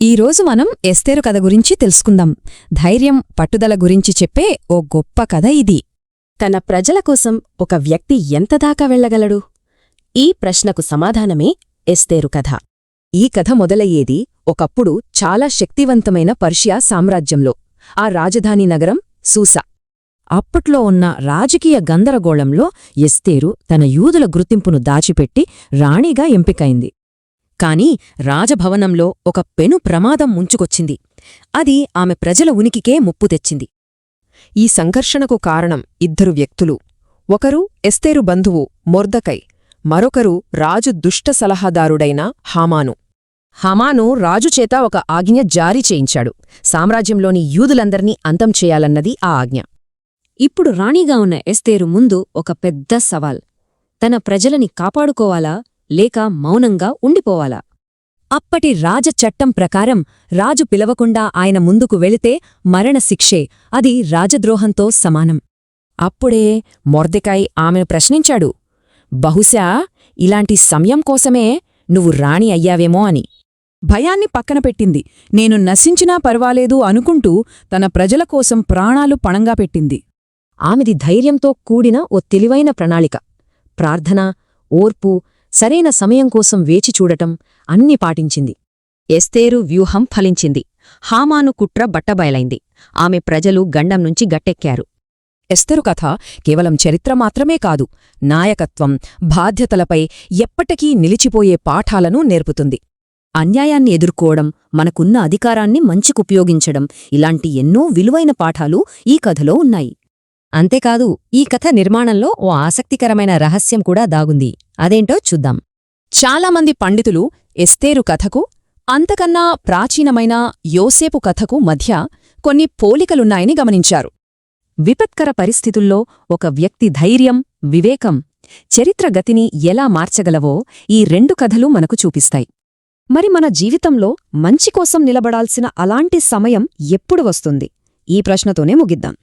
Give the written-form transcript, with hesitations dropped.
ఈరోజు మనం ఎస్తేరు కథ గురించి తెలుసుకుందాం. ధైర్యం, పట్టుదల గురించి చెప్పే ఓ గొప్ప కథ ఇది. తన ప్రజల కోసం ఒక వ్యక్తి ఎంతదాకా వెళ్లగలడు? ఈ ప్రశ్నకు సమాధానమే ఎస్తేరు కథ. ఈ కథ మొదలయ్యేది ఒకప్పుడు చాలా శక్తివంతమైన పర్షియా సామ్రాజ్యంలో. ఆ రాజధాని నగరం సూసా. అప్పట్లో ఉన్న రాజకీయ గందరగోళంలో ఎస్తేరు తన యూదుల గుర్తింపును దాచిపెట్టి రాణిగా ఎంపికైంది. కాని రాజభవనంలో ఒక పెను ప్రమాదం ముంచుకొచ్చింది. అది ఆమె ప్రజల ఉనికికే ముప్పు తెచ్చింది. ఈ సంఘర్షణకు కారణం ఇద్దరు వ్యక్తులు. ఒకరు ఎస్తేరు బంధువు మొర్దకై, మరొకరు రాజు దుష్ట సలహాదారుడైన హామాను. హామాను రాజుచేత ఒక ఆజ్ఞ జారీ చేయించాడు. సామ్రాజ్యంలోని యూదులందర్నీ అంతం చేయాలన్నది ఆ ఆజ్ఞ. ఇప్పుడు రాణిగా ఉన్న ఎస్తేరు ముందు ఒక పెద్ద సవాల్. తన ప్రజలని కాపాడుకోవాలా లేక మౌనంగా ఉండిపోవాలా? అప్పటి రాజచట్టం ప్రకారం రాజు పిలవకుండా ఆయన ముందుకు వెళితే మరణశిక్షే. అది రాజద్రోహంతో సమానం. అప్పుడే మొర్దెకాయ్ ఆమెను ప్రశ్నించాడు, బహుశా ఇలాంటి సమయం కోసమే నువ్వు రాణి అయ్యావేమో అని. భయాన్ని పక్కనపెట్టింది. నేను నశించినా పర్వాలేదు అనుకుంటూ తన ప్రజల కోసం ప్రాణాలు పణంగా పెట్టింది. ఆమెది ధైర్యంతో కూడిన ఓ తెలివైన ప్రణాళిక. ప్రార్థన, ఓర్పు, సరైన సమయం కోసం వేచి చూడటం అన్నీ పాటించింది. ఎస్తేరు వ్యూహం ఫలించింది. హామాను కుట్ర బట్టబయలైంది. ఆమె ప్రజలు గండం నుంచి గట్టెక్కారు. ఎస్తేరు కథ కేవలం చరిత్ర మాత్రమే కాదు, నాయకత్వం, బాధ్యతలపై ఎప్పటికీ నిలిచిపోయే పాఠాలను నేర్పుతుంది. అన్యాయాన్ని ఎదుర్కోవడం, మనకున్న అధికారాన్ని మంచికుపయోగించడం, ఇలాంటి ఎన్నో విలువైన పాఠాలు ఈ కథలో ఉన్నాయి. అంతేకాదు, ఈ కథ నిర్మాణంలో ఓ ఆసక్తికరమైన రహస్యం కూడా దాగుంది. అదేంటో చూద్దాం. చాలామంది పండితులు ఎస్తేరు కథకు, అంతకన్నా ప్రాచీనమైన యోసేపు కథకు మధ్య కొన్ని పోలికలున్నాయని గమనించారు. విపత్కర పరిస్థితుల్లో ఒక వ్యక్తి ధైర్యం, వివేకం, చరిత్ర గతిని ఎలా మార్చగలవో ఈ రెండు కథలు మనకు చూపిస్తాయి. మరి మన జీవితంలో మంచి కోసం నిలబడాల్సిన అలాంటి సమయం ఎప్పుడు వస్తుంది? ఈ ప్రశ్నతోనే ముగిద్దాం.